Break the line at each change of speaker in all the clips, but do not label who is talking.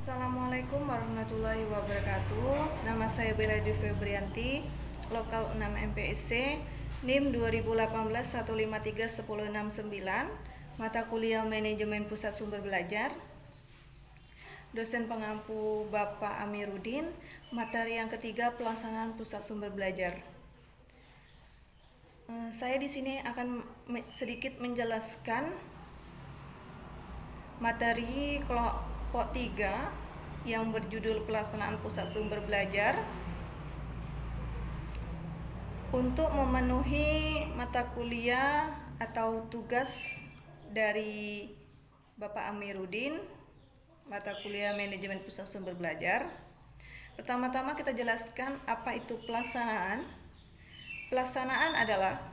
Assalamualaikum warahmatullahi wabarakatuh. Nama saya Bella Dwi Febrianti, lokal 6 MPSC, NIM 2018-153-1069, mata kuliah Manajemen Pusat Sumber Belajar. Dosen pengampu Bapak Amiruddin, materi yang ketiga pelaksanaan Pusat Sumber Belajar. Saya di sini akan sedikit menjelaskan materi kelompok 3 yang berjudul pelaksanaan pusat sumber belajar untuk memenuhi mata kuliah atau tugas dari Bapak Amiruddin, mata kuliah Manajemen Pusat Sumber Belajar. Pertama-tama kita jelaskan apa itu pelaksanaan. Pelaksanaan adalah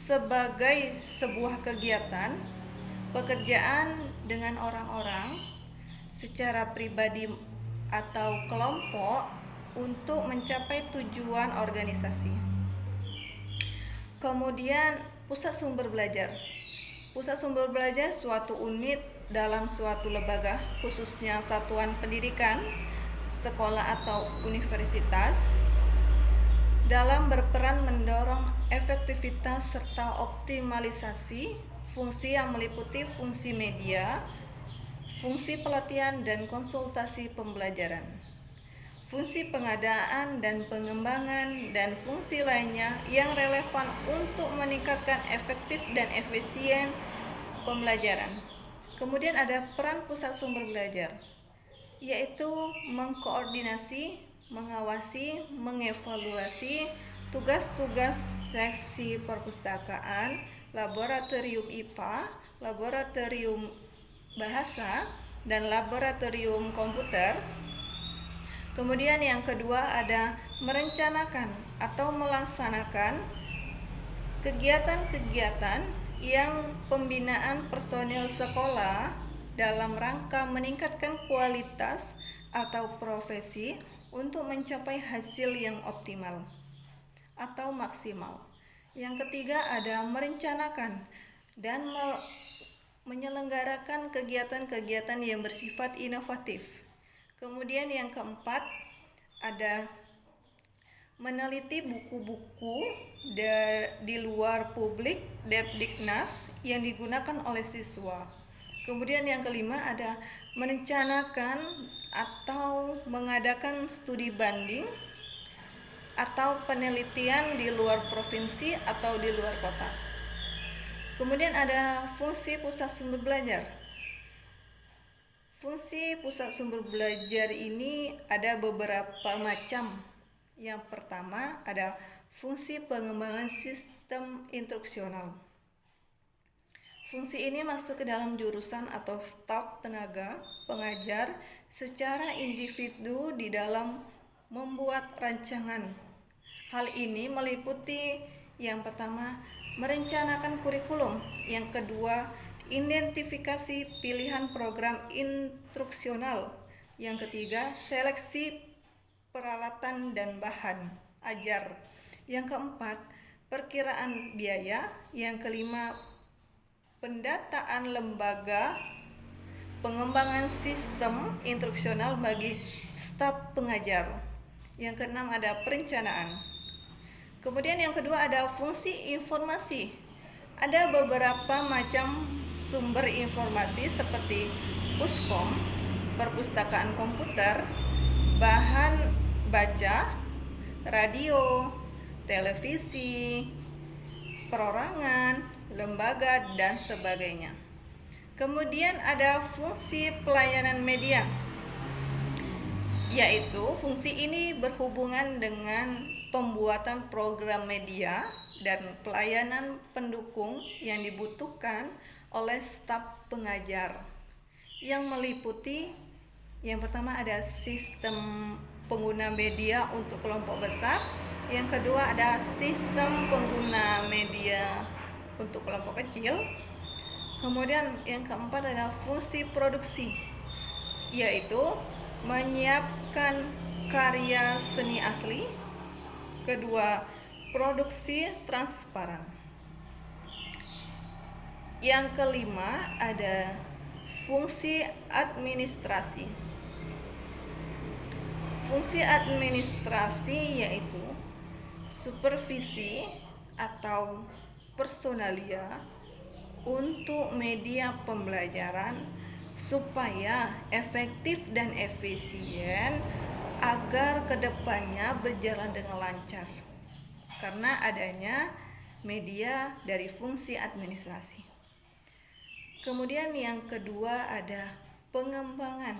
sebagai sebuah kegiatan pekerjaan dengan orang-orang secara pribadi atau kelompok untuk mencapai tujuan organisasi. Kemudian pusat sumber belajar. Pusat sumber belajar suatu unit dalam suatu lembaga, khususnya satuan pendidikan, sekolah atau universitas, dalam berperan mendorong efektivitas serta optimalisasi fungsi yang meliputi fungsi media, fungsi pelatihan dan konsultasi pembelajaran, fungsi pengadaan dan pengembangan, dan fungsi lainnya yang relevan untuk meningkatkan efektif dan efisien pembelajaran. Kemudian ada peran pusat sumber belajar, yaitu mengkoordinasi, mengawasi, mengevaluasi tugas-tugas seksi perpustakaan, laboratorium IPA, laboratorium bahasa, dan laboratorium komputer. Kemudian yang kedua ada merencanakan atau melaksanakan kegiatan-kegiatan yang pembinaan personil sekolah dalam rangka meningkatkan kualitas atau profesi untuk mencapai hasil yang optimal atau maksimal. Yang ketiga ada merencanakan dan menyelenggarakan kegiatan-kegiatan yang bersifat inovatif. Kemudian yang keempat ada meneliti buku-buku di luar publik Depdiknas yang digunakan oleh siswa. Kemudian yang kelima ada merencanakan atau mengadakan studi banding atau penelitian di luar provinsi atau di luar kota. Kemudian ada fungsi pusat sumber belajar. Fungsi pusat sumber belajar ini ada beberapa macam. Yang pertama ada fungsi pengembangan sistem instruksional. Fungsi ini masuk ke dalam jurusan atau staf tenaga pengajar secara individu di dalam membuat rancangan. Hal ini meliputi yang pertama merencanakan kurikulum, yang kedua identifikasi pilihan program instruksional, yang ketiga seleksi peralatan dan bahan ajar, yang keempat perkiraan biaya, yang kelima pendataan lembaga, pengembangan sistem instruksional bagi staf pengajar, yang keenam ada perencanaan. Kemudian yang kedua ada fungsi informasi. Ada beberapa macam sumber informasi seperti puskom, perpustakaan komputer, bahan baca, radio, televisi, perorangan, lembaga, dan sebagainya. Kemudian ada fungsi pelayanan media, yaitu fungsi ini berhubungan dengan pembuatan program media dan pelayanan pendukung yang dibutuhkan oleh staf pengajar, yang meliputi yang pertama ada sistem pengguna media untuk kelompok besar, yang kedua ada sistem pengguna media untuk kelompok kecil, kemudian yang keempat ada fungsi produksi, yaitu menyiapkan karya seni asli, kedua produksi transparan. Yang kelima ada fungsi administrasi, Fungsi administrasi yaitu supervisi atau personalia untuk media pembelajaran supaya efektif dan efisien agar kedepannya berjalan dengan lancar karena adanya media dari fungsi administrasi. Kemudian yang kedua ada pengembangan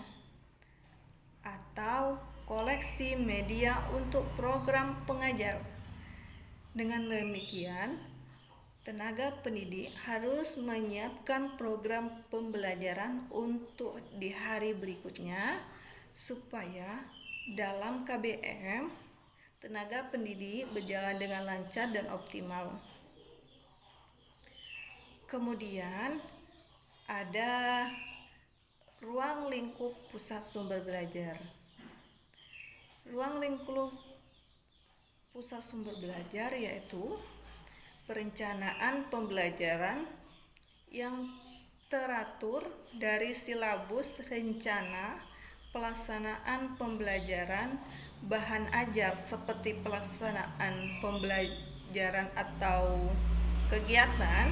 atau koleksi media untuk program pengajar. Dengan demikian, tenaga pendidik harus menyiapkan program pembelajaran untuk di hari berikutnya supaya dalam KBM tenaga pendidik berjalan dengan lancar dan optimal. Kemudian ada ruang lingkup pusat sumber belajar. Ruang lingkup pusat sumber belajar yaitu perencanaan pembelajaran yang teratur dari silabus rencana pelaksanaan pembelajaran bahan ajar seperti pelaksanaan pembelajaran atau kegiatan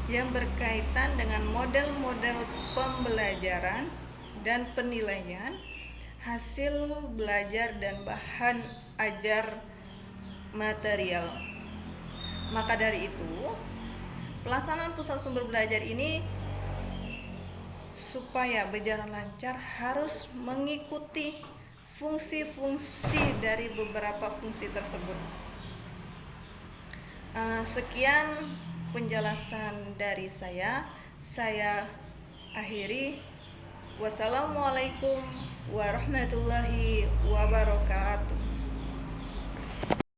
yang berkaitan dengan model-model pembelajaran dan penilaian hasil belajar dan bahan ajar material. Maka dari itu, pelaksanaan pusat sumber belajar ini supaya berjalan lancar harus mengikuti fungsi-fungsi dari beberapa fungsi tersebut. Sekian penjelasan dari saya akhiri. Wassalamualaikum warahmatullahi wabarakatuh.